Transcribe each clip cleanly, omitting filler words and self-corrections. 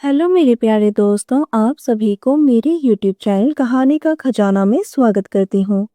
Hello मेरे प्यारे दोस्तों, आप सभी को मेरे यूट्यूब चैनल कहानी का खजाना में स्वागत करती हूँ।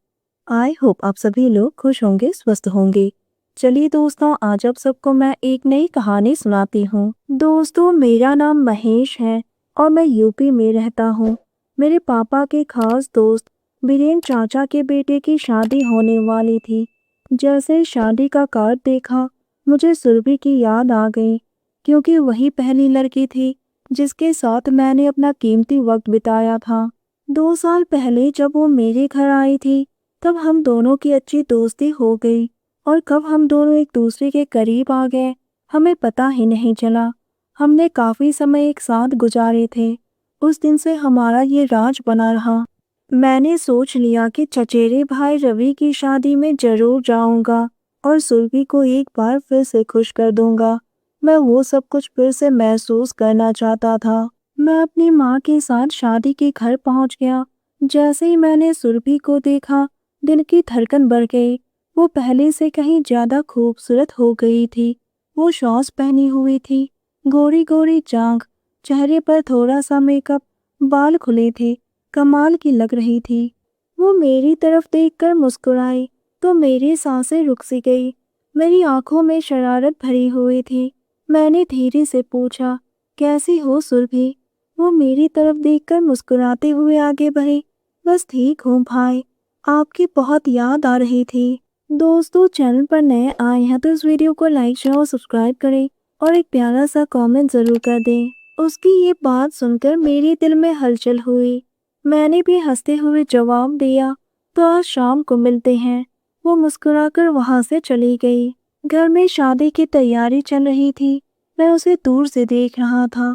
आई होप आप सभी लोग खुश होंगे, स्वस्थ होंगे। चलिए दोस्तों, आज आप सबको मैं एक नई कहानी सुनाती हूँ। दोस्तों, मेरा नाम महेश है और मैं यूपी में रहता हूँ। मेरे पापा के खास दोस्त बीरेन चाचा के बेटे की शादी होने वाली थी। जैसे शादी का कार्ड देखा, मुझे सुरभि की याद आ गई, क्योंकि वही पहली लड़की थी जिसके साथ मैंने अपना कीमती वक्त बिताया था। 2 साल पहले जब वो मेरे घर आई थी, तब हम दोनों की अच्छी दोस्ती हो गई और कब हम दोनों एक दूसरे के करीब आ गए, हमें पता ही नहीं चला। हमने काफ़ी समय एक साथ गुजारे थे। उस दिन से हमारा ये राज बना रहा। मैंने सोच लिया कि चचेरे भाई रवि की शादी में जरूर जाऊंगा और सुरभि को एक बार फिर से खुश कर दूंगा। मैं वो सब कुछ फिर से महसूस करना चाहता था। मैं अपनी माँ के साथ शादी के घर पहुँच गया। जैसे ही मैंने सुरभि को देखा, दिल की धड़कन बढ़ गई। वो पहले से कहीं ज्यादा खूबसूरत हो गई थी। वो शॉर्ट्स पहनी हुई थी, गोरी गोरी जांघ, चेहरे पर थोड़ा सा मेकअप, बाल खुले थे, कमाल की लग रही थी। वो मेरी तरफ देखकर मुस्कुराई तो मेरी सांसें रुक सी गई। मेरी आंखों में शरारत भरी हुई थी। मैंने धीरे से पूछा, कैसी हो सुरभि? वो मेरी तरफ देखकर मुस्कुराते हुए आगे बढ़ी। बस ठीक हूँ भाई, आपकी बहुत याद आ रही थी। दोस्तों, चैनल पर नए आए हैं तो इस वीडियो को लाइक शेयर और सब्सक्राइब करें और एक प्यारा सा कमेंट जरूर कर दें। उसकी ये बात सुनकर मेरे दिल में हलचल हुई। मैंने भी हंसते हुए जवाब दिया, तो आज शाम को मिलते हैं। वो मुस्कुराकर वहां से चली गई। घर में शादी की तैयारी चल रही थी। मैं उसे दूर से देख रहा था।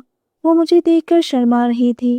वो मुझे देखकर शर्मा रही थी।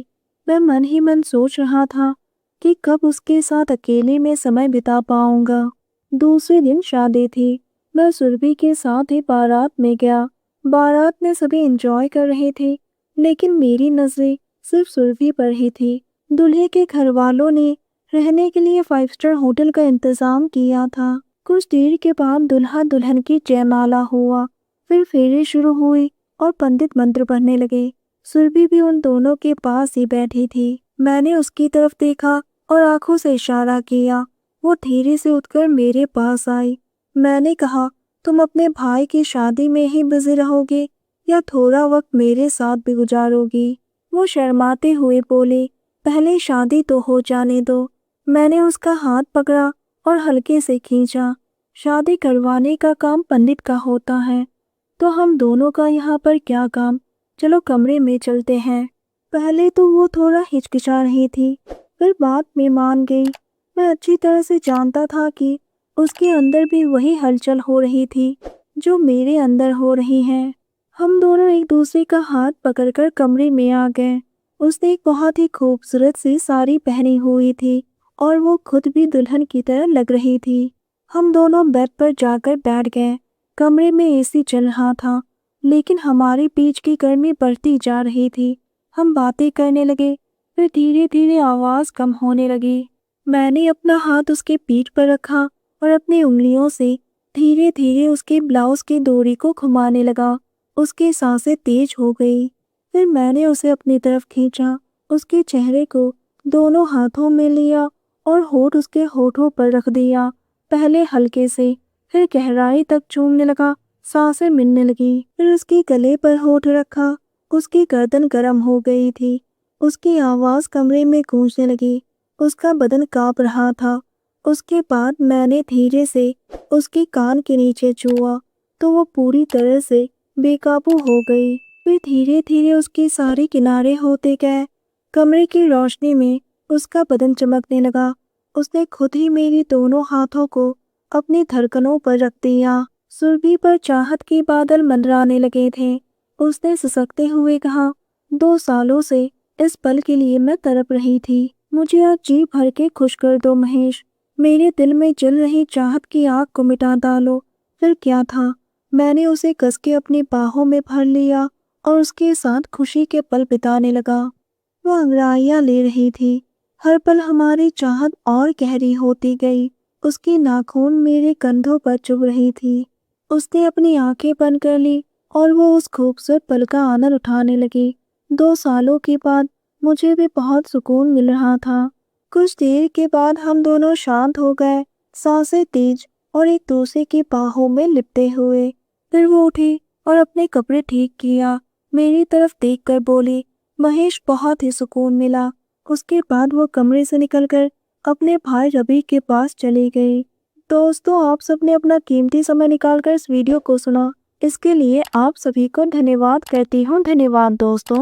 मैं मन ही मन सोच रहा था कि कब उसके साथ अकेले में समय बिता पाऊंगा। दूसरे दिन शादी थी। मैं सुरभि के साथ ही बारात में गया। बारात में सभी एंजॉय कर रहे थे, लेकिन मेरी नजरें सिर्फ सुरभि पर ही थी। दूल्हे के घर वालों ने रहने के लिए 5 स्टार होटल का इंतजाम किया था। कुछ देर के बाद दुल्हा दुल्हन की जयमाला हुआ, फिर फेरे शुरू हुई और पंडित मंत्र पढ़ने लगे। सुरभि भी उन दोनों के पास ही बैठी थी। मैंने उसकी तरफ देखा और आंखों से इशारा किया। वो धीरे से उठकर मेरे पास आई। मैंने कहा, तुम अपने भाई की शादी में ही बिजी रहोगे या थोड़ा वक्त मेरे साथ भी गुजारोगी? वो शर्माते हुए बोली, पहले शादी तो हो जाने दो। मैंने उसका हाथ पकड़ा और हल्के से खींचा। शादी करवाने का काम पंडित का होता है, तो हम दोनों का यहाँ पर क्या काम? चलो कमरे में चलते हैं। पहले तो वो थोड़ा हिचकिचा रही थी, फिर बाद में मान गई। मैं अच्छी तरह से जानता था कि उसके अंदर भी वही हलचल हो रही थी जो मेरे अंदर हो रही है। हम दोनों एक दूसरे का हाथ पकड़कर कमरे में आ गए। उसने एक बहुत ही खूबसूरत सी साड़ी पहनी हुई थी और वो खुद भी दुल्हन की तरह लग रही थी। हम दोनों बेड पर जाकर बैठ गए। कमरे में एसी चल रहा था, लेकिन हमारे बीच की गर्मी बढ़ती जा रही थी। हम बातें करने लगे, फिर धीरे धीरे आवाज़ कम होने लगी। मैंने अपना हाथ उसके पीठ पर रखा और अपनी उंगलियों से धीरे धीरे उसके ब्लाउज की डोरी को घुमाने लगा। उसकी सांसें तेज हो गई। फिर मैंने उसे अपनी तरफ खींचा, उसके चेहरे को दोनों हाथों में लिया और होठ उसके होठों पर रख दिया। पहले हल्के से, फिर गहराई तक चूमने लगा। सांसें मिलने लगी। फिर उसके गले पर होठ रखा। उसकी गर्दन गर्म हो गई थी। उसकी आवाज़ कमरे में गूंजने लगी। उसका बदन कांप रहा था। उसके बाद मैंने धीरे से उसके कान के नीचे छुआ तो वो पूरी तरह से बेकाबू हो गई। फिर धीरे धीरे उसके सारे किनारे होते गए। कमरे की रोशनी में उसका बदन चमकने लगा। उसने खुद ही मेरी दोनों हाथों को अपनी धड़कनों पर रख दिया। सुरभि पर चाहत के बादल मंडराने लगे थे। उसने सिसकते हुए कहा, 2 सालों से इस पल के लिए मैं तड़प रही थी। मुझे आज जी भर के खुश कर दो महेश। मेरे दिल में जल रही चाहत की आग को मिटा डालो। फिर क्या था, मैंने उसे कस के अपनी बाहों में भर लिया और उसके साथ खुशी के पल बिताने लगा। वो अंगड़ाइयाँ ले रही थी। हर पल हमारी चाहत और गहरी होती गई। उसकी नाखून मेरे कंधों पर चुभ रही थी। उसने अपनी आंखें बंद कर ली और वो उस खूबसूरत पल का आनंद उठाने लगी। 2 सालों के बाद मुझे भी बहुत सुकून मिल रहा था। कुछ देर के बाद हम दोनों शांत हो गए, सांसें तेज और एक दूसरे की बाहों में लिपटे हुए। फिर वो उठी और अपने कपड़े ठीक किया। मेरी तरफ देखकर बोली, महेश बहुत ही सुकून मिला। उसके बाद वो कमरे से निकलकर अपने भाई रवि के पास चली गई। दोस्तों, आप सबने अपना कीमती समय निकालकर इस वीडियो को सुना। इसके लिए आप सभी को धन्यवाद करती हूँ। धन्यवाद दोस्तों।